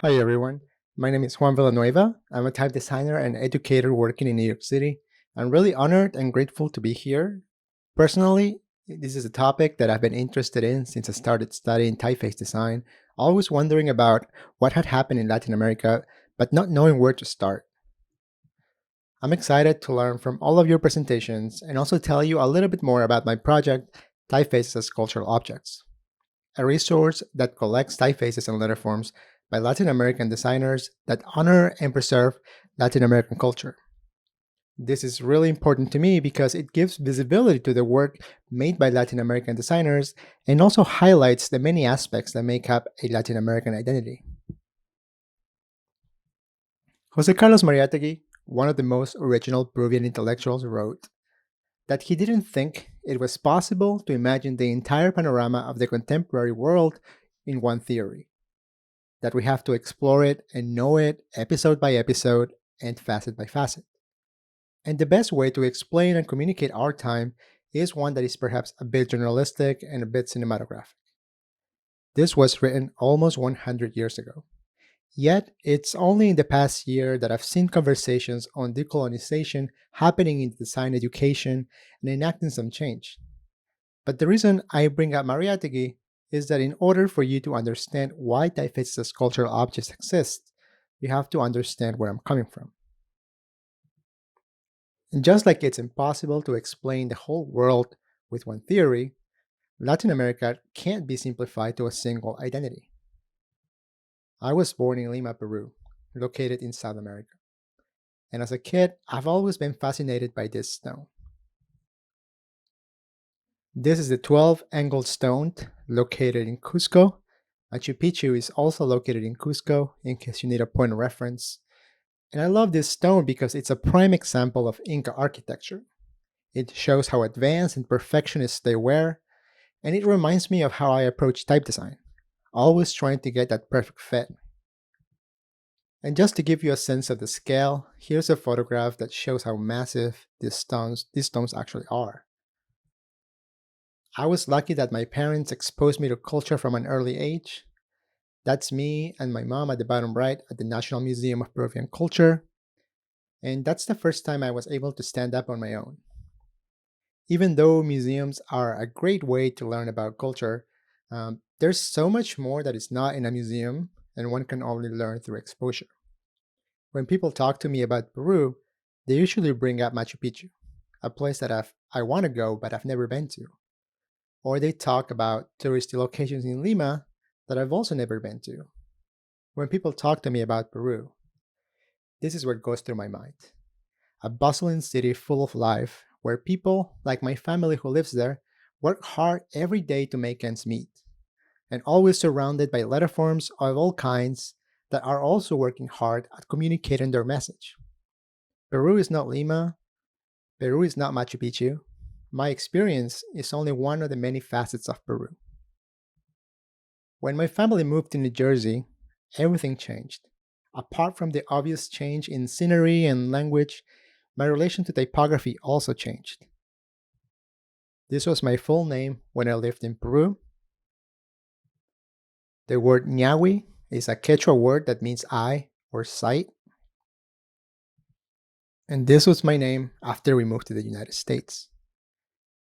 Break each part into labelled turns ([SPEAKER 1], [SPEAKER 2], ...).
[SPEAKER 1] Hi everyone, my name is Juan Villanueva. I'm a type designer and educator working in New York City. I'm really honored and grateful to be here. Personally, this is a topic that I've been interested in since I started studying typeface design, always wondering about what had happened in Latin America, but not knowing where to start. I'm excited to learn from all of your presentations and also tell you a little bit more about my project, Typefaces as Cultural Objects, a resource that collects typefaces and letterforms by Latin American designers that honor and preserve Latin American culture. This is really important to me because it gives visibility to the work made by Latin American designers and also highlights the many aspects that make up a Latin American identity. Jose Carlos Mariátegui, one of the most original Peruvian intellectuals, wrote that he didn't think it was possible to imagine the entire panorama of the contemporary world in one theory, that we have to explore it and know it episode by episode and facet by facet. And the best way to explain and communicate our time is one that is perhaps a bit journalistic and a bit cinematographic. This was written almost 100 years ago. Yet, it's only in the past year that I've seen conversations on decolonization happening in design education and enacting some change. But the reason I bring up Mariátegui is that in order for you to understand why typefaces as cultural objects exist, you have to understand where I'm coming from. And just like it's impossible to explain the whole world with one theory, Latin America can't be simplified to a single identity. I was born in Lima, Peru, located in South America. And as a kid, I've always been fascinated by this stone. This is the 12 angled stone located in Cusco. Machu Picchu is also located in Cusco, in case you need a point of reference. And I love this stone because it's a prime example of Inca architecture. It shows how advanced and perfectionists they were, and it reminds me of how I approach type design, always trying to get that perfect fit. And just to give you a sense of the scale, here's a photograph that shows how massive these stones actually are. I was lucky that my parents exposed me to culture from an early age. That's me and my mom at the bottom right at the National Museum of Peruvian Culture. And that's the first time I was able to stand up on my own. Even though museums are a great way to learn about culture, there's so much more that is not in a museum, and one can only learn through exposure. When people talk to me about Peru, they usually bring up Machu Picchu, a place that I want to go but I've never been to. Or they talk about touristy locations in Lima that I've also never been to. When people talk to me about Peru, this is what goes through my mind: a bustling city full of life where people, like my family who lives there, work hard every day to make ends meet, and always surrounded by letterforms of all kinds that are also working hard at communicating their message. Peru is not Lima, Peru is not Machu Picchu. My experience is only one of the many facets of Peru. When my family moved to New Jersey, everything changed. Apart from the obvious change in scenery and language, my relation to typography also changed. This was my full name when I lived in Peru. The word Ñawi is a Quechua word that means eye or sight. And this was my name after we moved to the United States.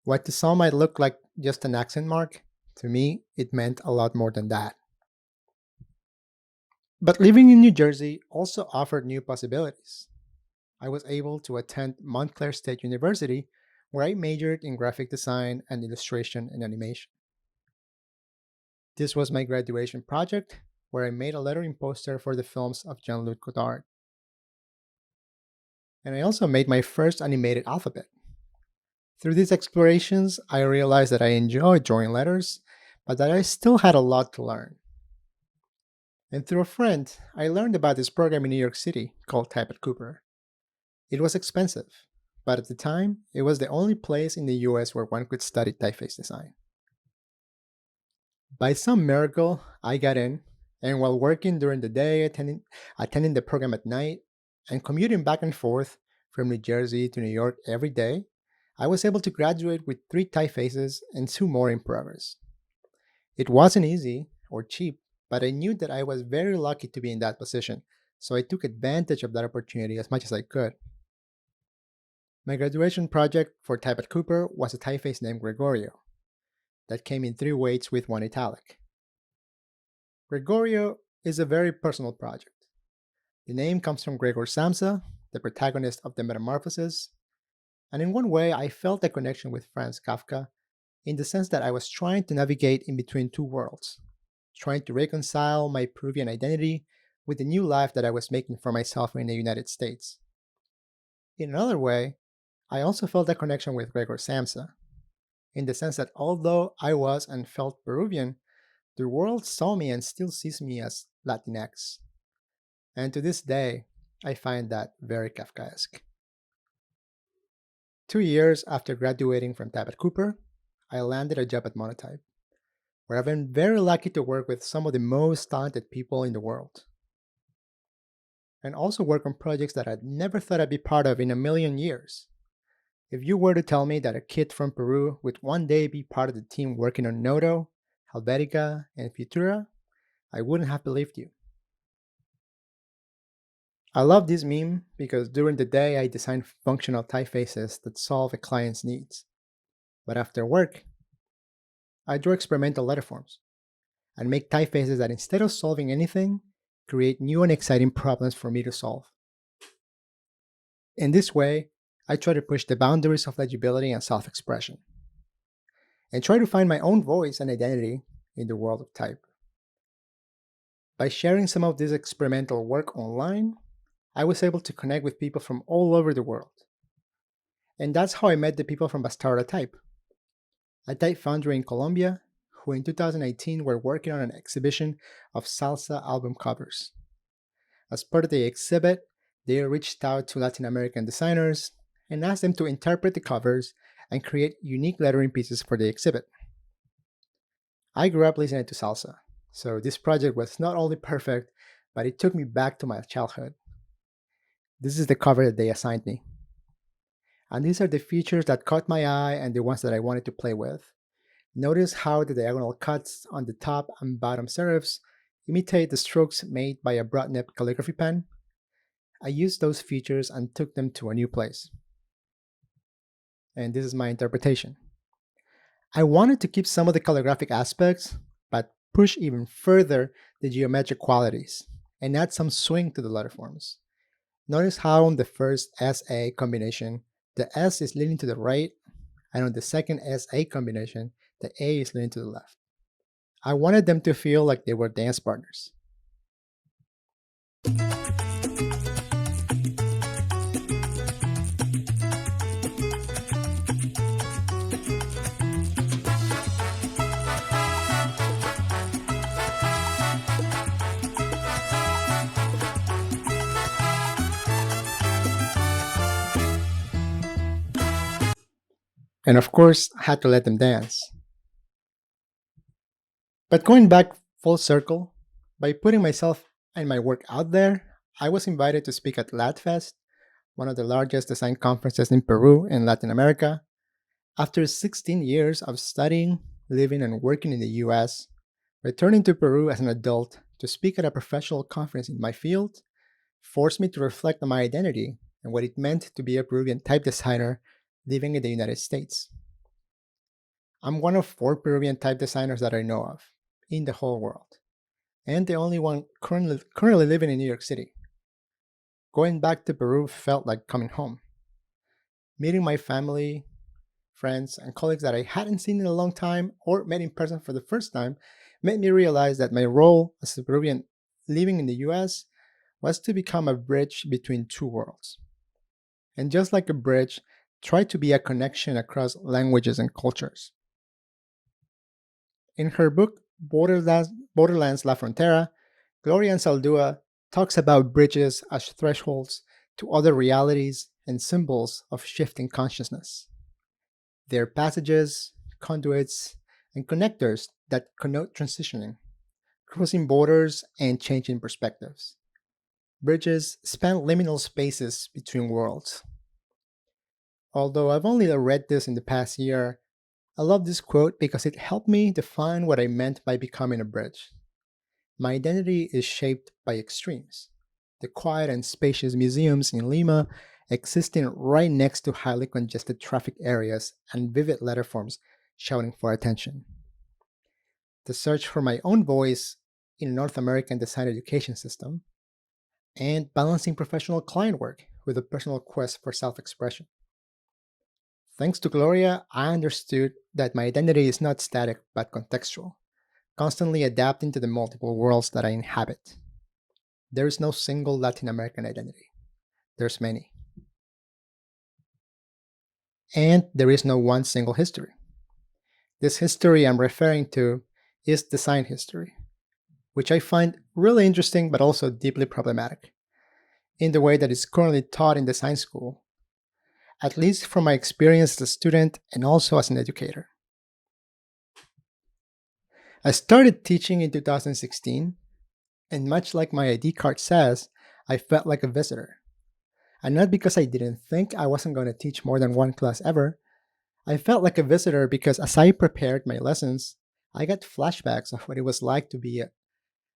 [SPEAKER 1] What to some might look like just an accent mark, to me, it meant a lot more than that. But living in New Jersey also offered new possibilities. I was able to attend Montclair State University, where I majored in graphic design and illustration and animation. This was my graduation project, where I made a lettering poster for the films of Jean Luc Godard. And I also made my first animated alphabet. Through these explorations, I realized that I enjoyed drawing letters, but that I still had a lot to learn. And through a friend, I learned about this program in New York City called Type at Cooper. It was expensive, but at the time, it was the only place in the US where one could study typeface design. By some miracle, I got in, and while working during the day, attending the program at night, and commuting back and forth from New Jersey to New York every day, I was able to graduate with 3 typefaces and 2 more in progress. It wasn't easy or cheap, but I knew that I was very lucky to be in that position, so I took advantage of that opportunity as much as I could. My graduation project for type at Cooper was a typeface named Gregorio that came in three weights with one italic. Gregorio is a very personal project. The name comes from Gregor Samsa, the protagonist of the Metamorphoses, and in one way I felt a connection with Franz Kafka in the sense that I was trying to navigate in between two worlds, trying to reconcile my Peruvian identity with the new life that I was making for myself in the United States. In another way, I also felt a connection with Gregor Samsa, in the sense that although I was and felt Peruvian, the world saw me and still sees me as Latinx. And to this day, I find that very Kafkaesque. 2 years after graduating from Tabat Cooper, I landed a job at Monotype, where I've been very lucky to work with some of the most talented people in the world, and also work on projects that I'd never thought I'd be part of in a million years. If you were to tell me that a kid from Peru would one day be part of the team working on Nodo, Helvetica, and Futura, I wouldn't have believed you. I love this meme because during the day I design functional typefaces that solve a client's needs. But after work, I draw experimental letterforms and make typefaces that instead of solving anything, create new and exciting problems for me to solve. In this way, I try to push the boundaries of legibility and self expression, and try to find my own voice and identity in the world of type. By sharing some of this experimental work online, I was able to connect with people from all over the world. And that's how I met the people from Bastarda Type, a type foundry in Colombia who in 2018 were working on an exhibition of salsa album covers. As part of the exhibit, they reached out to Latin American designers and asked them to interpret the covers and create unique lettering pieces for the exhibit. I grew up listening to salsa, so this project was not only perfect, but it took me back to my childhood. This is the cover that they assigned me. And these are the features that caught my eye and the ones that I wanted to play with. Notice how the diagonal cuts on the top and bottom serifs imitate the strokes made by a broad nib calligraphy pen. I used those features and took them to a new place. And this is my interpretation. I wanted to keep some of the calligraphic aspects, but push even further the geometric qualities and add some swing to the letterforms. Notice how on the first SA combination, the S is leaning to the right, and on the second SA combination, the A is leaning to the left. I wanted them to feel like they were dance partners. And of course, I had to let them dance. But going back full circle, by putting myself and my work out there, I was invited to speak at LATFest, one of the largest design conferences in Peru in Latin America. After 16 years of studying, living, and working in the US, returning to Peru as an adult to speak at a professional conference in my field forced me to reflect on my identity and what it meant to be a Peruvian type designer living in the United States. I'm one of 4 Peruvian type designers that I know of in the whole world, and the only one currently living in New York City. Going back to Peru felt like coming home. Meeting my family, friends, and colleagues that I hadn't seen in a long time or met in person for the first time made me realize that my role as a Peruvian living in the US was to become a bridge between two worlds. And just like a bridge, try to be a connection across languages and cultures. In her book, Borderlands La Frontera, Gloria Ansaldúa talks about bridges as thresholds to other realities and symbols of shifting consciousness. They're passages, conduits, and connectors that connote transitioning, crossing borders, and changing perspectives. Bridges span liminal spaces between worlds. Although I've only read this in the past year, I love this quote because it helped me define what I meant by becoming a bridge. My identity is shaped by extremes. The quiet and spacious museums in Lima existing right next to highly congested traffic areas and vivid letter forms shouting for attention. The search for my own voice in a North American design education system, and balancing professional client work with a personal quest for self expression. Thanks to Gloria, I understood that my identity is not static but contextual, constantly adapting to the multiple worlds that I inhabit. There is no single Latin American identity, there's many. And there is no one single history. This history I'm referring to is design history, which I find really interesting but also deeply problematic in the way that it's currently taught in design school, at least from my experience as a student and also as an educator. I started teaching in 2016, and much like my ID card says, I felt like a visitor. And not because I didn't think I wasn't going to teach more than one class ever, I felt like a visitor because as I prepared my lessons, I got flashbacks of what it was like to be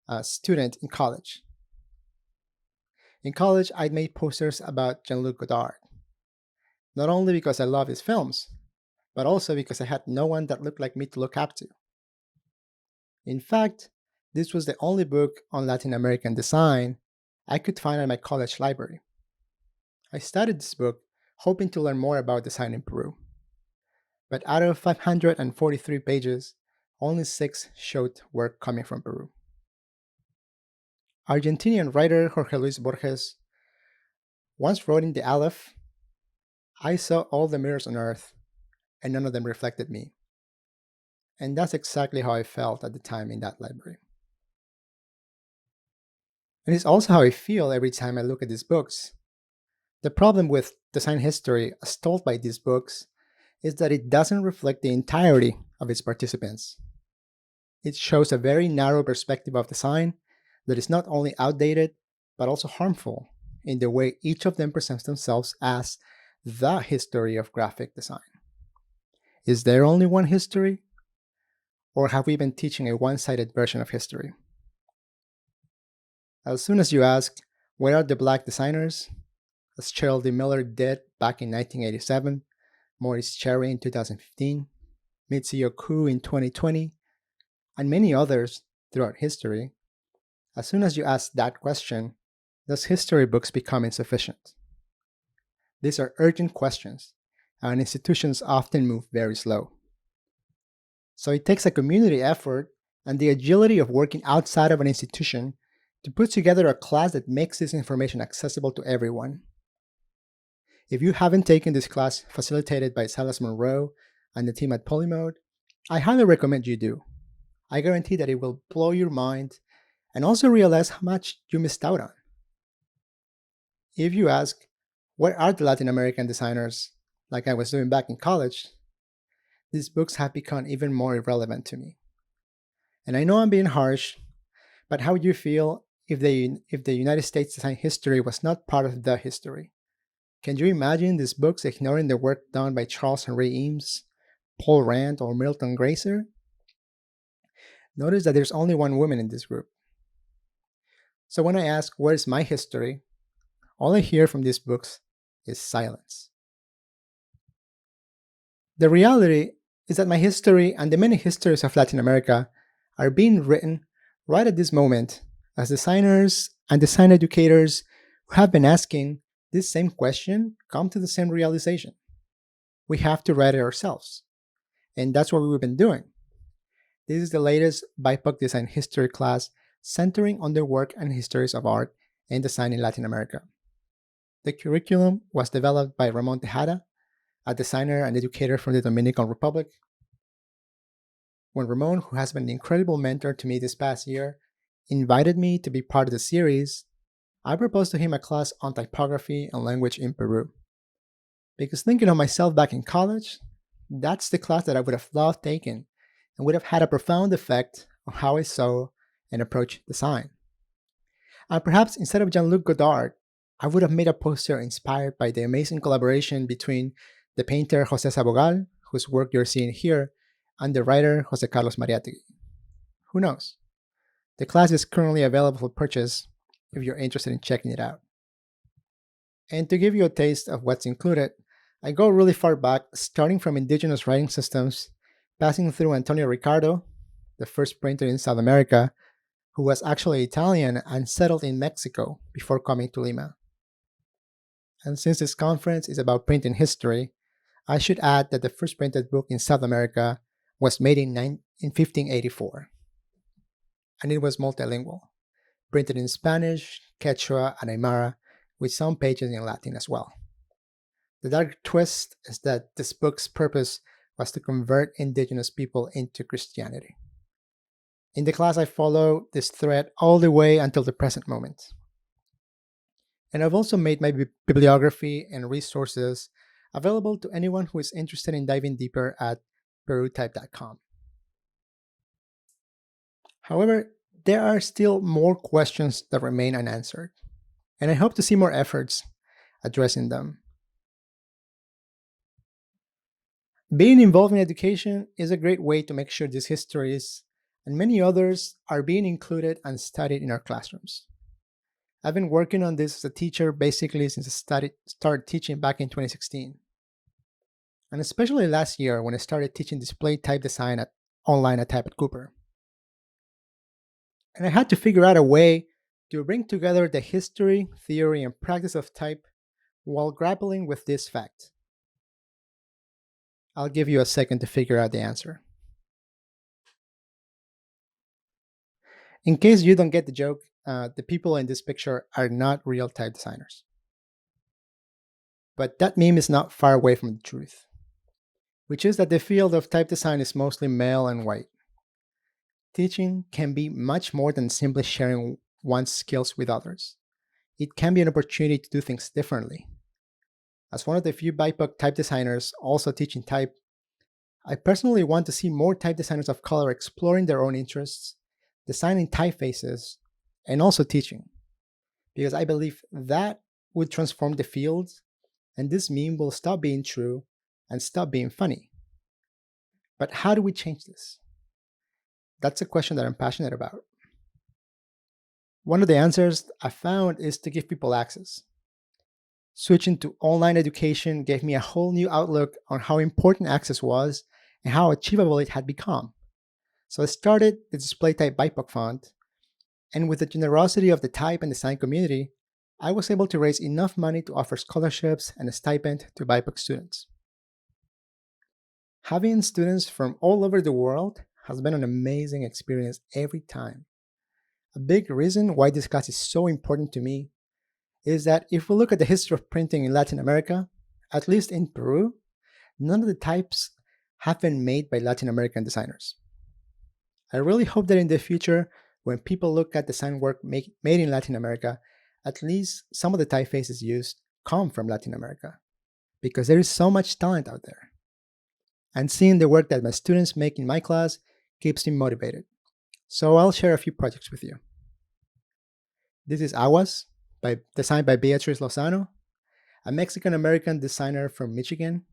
[SPEAKER 1] a student in college. In college, I'd made posters about Jean Luc Godard, not only because I love his films, but also because I had no one that looked like me to look up to. In fact, this was the only book on Latin American design I could find at my college library. I studied this book hoping to learn more about design in Peru, but out of 543 pages, only 6 showed work coming from Peru. Argentinian writer Jorge Luis Borges once wrote in The Aleph, I saw all the mirrors on earth, and none of them reflected me. And that's exactly how I felt at the time in that library. And it's also how I feel every time I look at these books. The problem with design history, as told by these books, is that it doesn't reflect the entirety of its participants. It shows a very narrow perspective of design that is not only outdated, but also harmful in the way each of them presents themselves as the history of graphic design. Is there only one history? Or have we been teaching a one sided version of history? As soon as you ask, where are the black designers? As Cheryl D. Miller did back in 1987, Maurice Cherry in 2015, Mitsuyo Ku in 2020, and many others throughout history, as soon as you ask that question, does history books become insufficient? These are urgent questions, and institutions often move very slow. So it takes a community effort and the agility of working outside of an institution to put together a class that makes this information accessible to everyone. If you haven't taken this class facilitated by Silas Monroe and the team at Polymode, I highly recommend you do. I guarantee that it will blow your mind and also realize how much you missed out on. If you ask, where are the Latin American designers, like I was doing back in college, these books have become even more irrelevant to me. And I know I'm being harsh, but how would you feel if the United States design history was not part of the history? Can you imagine these books ignoring the work done by Charles Henry Eames, Paul Rand, or Milton Glaser? Notice that there's only one woman in this group. So when I ask, where is my history? All I hear from these books is silence. The reality is that my history and the many histories of Latin America are being written right at this moment as designers and design educators who have been asking this same question come to the same realization. We have to write it ourselves. And that's what we've been doing. This is the latest BIPOC design history class centering on the work and histories of art and design in Latin America. The curriculum was developed by Ramon Tejada, a designer and educator from the Dominican Republic. When Ramon, who has been an incredible mentor to me this past year, invited me to be part of the series, I proposed to him a class on typography and language in Peru. Because thinking of myself back in college, that's the class that I would have loved taking and would have had a profound effect on how I saw and approached design. And perhaps instead of Jean-Luc Godard, I would have made a poster inspired by the amazing collaboration between the painter José Sabogal, whose work you're seeing here, and the writer José Carlos Mariátegui. Who knows? The class is currently available for purchase if you're interested in checking it out. And to give you a taste of what's included, I go really far back, starting from indigenous writing systems, passing through Antonio Ricardo, the first printer in South America, who was actually Italian and settled in Mexico before coming to Lima. And since this conference is about printing history, I should add that the first printed book in South America was made in 1584, and it was multilingual, printed in Spanish, Quechua, and Aymara, with some pages in Latin as well. The dark twist is that this book's purpose was to convert indigenous people into Christianity. In the class, I follow this thread all the way until the present moment. And I've also made my bibliography and resources available to anyone who is interested in diving deeper at perutype.com. However, there are still more questions that remain unanswered, and I hope to see more efforts addressing them. Being involved in education is a great way to make sure these histories and many others are being included and studied in our classrooms. I've been working on this as a teacher basically since I started teaching back in 2016. And especially last year when I started teaching display type design online at Type at Cooper. And I had to figure out a way to bring together the history, theory, and practice of type while grappling with this fact. I'll give you a second to figure out the answer. In case you don't get the joke, the people in this picture are not real type designers. But that meme is not far away from the truth, which is that the field of type design is mostly male and white. Teaching can be much more than simply sharing one's skills with others. It can be an opportunity to do things differently. As one of the few BIPOC type designers also teaching type, I personally want to see more type designers of color exploring their own interests, designing typefaces, and also teaching. Because I believe that would transform the field, and this meme will stop being true and stop being funny. But how do we change this? That's a question that I'm passionate about. One of the answers I found is to give people access. Switching to online education gave me a whole new outlook on how important access was and how achievable it had become. So I started the display type BIPOC font, and with the generosity of the type and design community, I was able to raise enough money to offer scholarships and a stipend to BIPOC students. Having students from all over the world has been an amazing experience every time. A big reason why this class is so important to me is that if we look at the history of printing in Latin America, at least in Peru, none of the types have been made by Latin American designers. I really hope that in the future, when people look at design work made in Latin America, at least some of the typefaces used come from Latin America, because there is so much talent out there. And seeing the work that my students make in my class keeps me motivated. So I'll share a few projects with you. This is Aguas, designed by Beatriz Lozano, a Mexican-American designer from Michigan.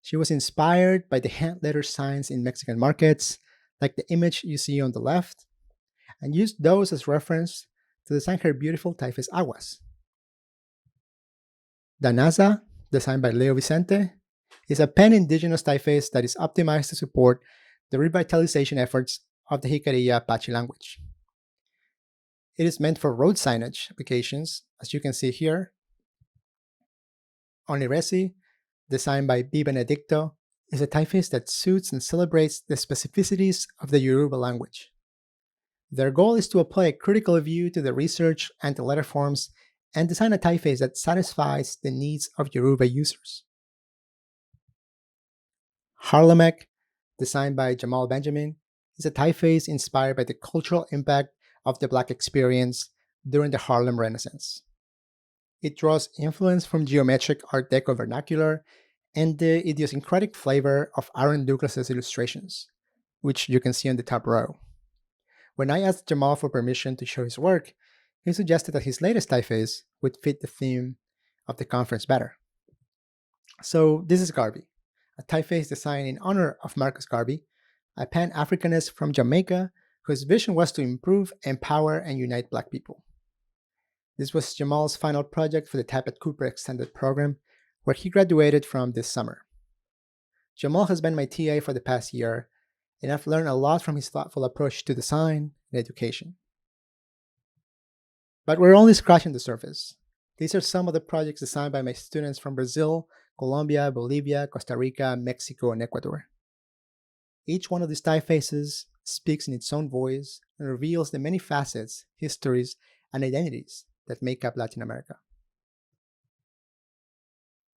[SPEAKER 1] She was inspired by the hand letter signs in Mexican markets, like the image you see on the left, and used those as reference to design her beautiful typeface Aguas. Danasa, designed by Leo Vicente, is a pan-indigenous typeface that is optimized to support the revitalization efforts of the Jicarilla Apache language. It is meant for road signage applications, as you can see here. Oniresi, designed by B. Benedicto, is a typeface that suits and celebrates the specificities of the Yoruba language. Their goal is to apply a critical view to the research and the letter forms and design a typeface that satisfies the needs of Yoruba users. Harlemek, designed by Jamal Benjamin, is a typeface inspired by the cultural impact of the Black experience during the Harlem Renaissance. It draws influence from geometric Art Deco vernacular and the idiosyncratic flavor of Aaron Douglas's illustrations, which you can see on the top row. When I asked Jamal for permission to show his work, he suggested that his latest typeface would fit the theme of the conference better. So this is Garvey, a typeface designed in honor of Marcus Garvey, a Pan-Africanist from Jamaica whose vision was to improve, empower, and unite Black people. This was Jamal's final project for the Type at Cooper Extended Program, where he graduated from this summer. Jamal has been my TA for the past year, and I've learned a lot from his thoughtful approach to design and education. But we're only scratching the surface. These are some of the projects designed by my students from Brazil, Colombia, Bolivia, Costa Rica, Mexico, and Ecuador. Each one of these typefaces speaks in its own voice and reveals the many facets, histories, and identities that make up Latin America.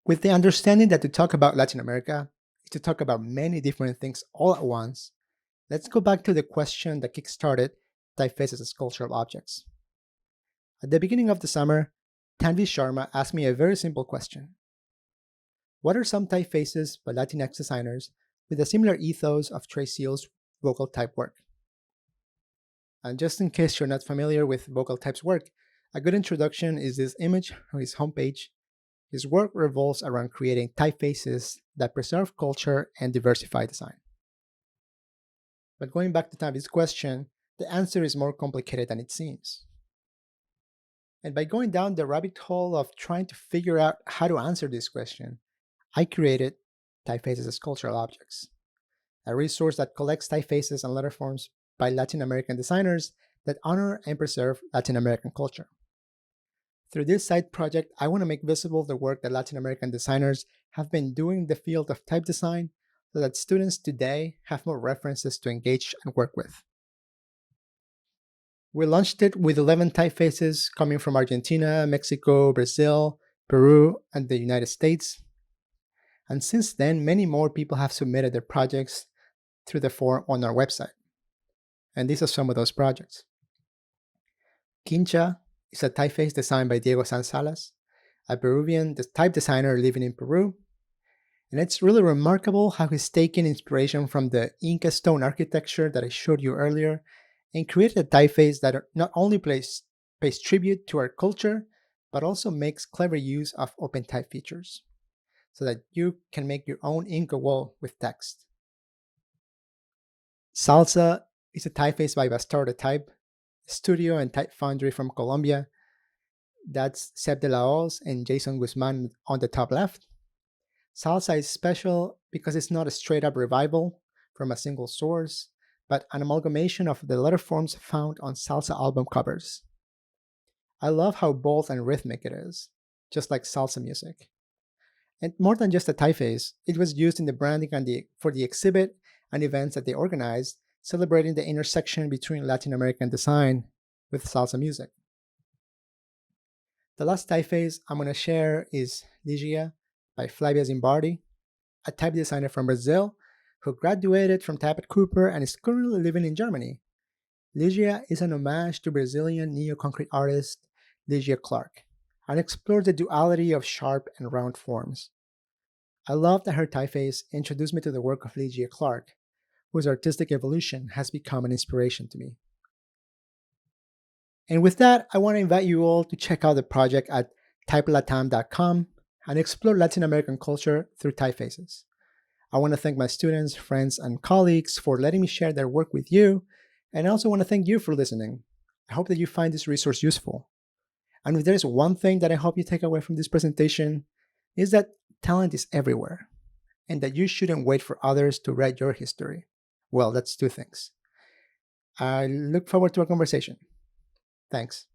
[SPEAKER 1] With the understanding that to talk about Latin America is to talk about many different things all at once, let's go back to the question that kickstarted typefaces as cultural objects. At the beginning of the summer, Tanvi Sharma asked me a very simple question. What are some typefaces by Latinx designers with a similar ethos of Trey Seal's vocal type work? And just in case you're not familiar with vocal type's work, a good introduction is this image on his homepage. His work revolves around creating typefaces that preserve culture and diversify design. But going back to Tanvi's question, the answer is more complicated than it seems. And by going down the rabbit hole of trying to figure out how to answer this question, I created Typefaces as Cultural Objects, a resource that collects typefaces and letterforms by Latin American designers that honor and preserve Latin American culture. Through this side project, I want to make visible the work that Latin American designers have been doing in the field of type design so that students today have more references to engage and work with. We launched it with 11 typefaces coming from Argentina, Mexico, Brazil, Peru, and the United States. And since then, many more people have submitted their projects through the form on our website. And these are some of those projects. Quincha is a typeface designed by Diego Sansalas, a Peruvian type designer living in Peru. And it's really remarkable how he's taken inspiration from the Inca stone architecture that I showed you earlier and created a typeface that not only pays tribute to our culture, but also makes clever use of OpenType features so that you can make your own Inca wall with text. Salsa is a typeface by Bastardo Type, studio and type foundry from Colombia. That's Seb de la Hoz and Jason Guzman on the top left. Salsa is special because it's not a straight up revival from a single source, but an amalgamation of the letterforms found on salsa album covers. I love how bold and rhythmic it is, just like salsa music. And more than just a typeface, it was used in the branding for the exhibit and events that they organized, celebrating the intersection between Latin American design with salsa music. The last typeface I'm going to share is Ligia by Flavia Zimbardi, a type designer from Brazil who graduated from Type at Cooper and is currently living in Germany. Ligia is an homage to Brazilian neo-concrete artist Ligia Clark and explores the duality of sharp and round forms. I love that her typeface introduced me to the work of Ligia Clark, whose artistic evolution has become an inspiration to me. And with that, I want to invite you all to check out the project at typelatam.com and explore Latin American culture through typefaces. I want to thank my students, friends, and colleagues for letting me share their work with you, and I also want to thank you for listening. I hope that you find this resource useful. And if there's one thing that I hope you take away from this presentation, is that talent is everywhere, and that you shouldn't wait for others to write your history. Well, that's two things. I look forward to our conversation. Thanks.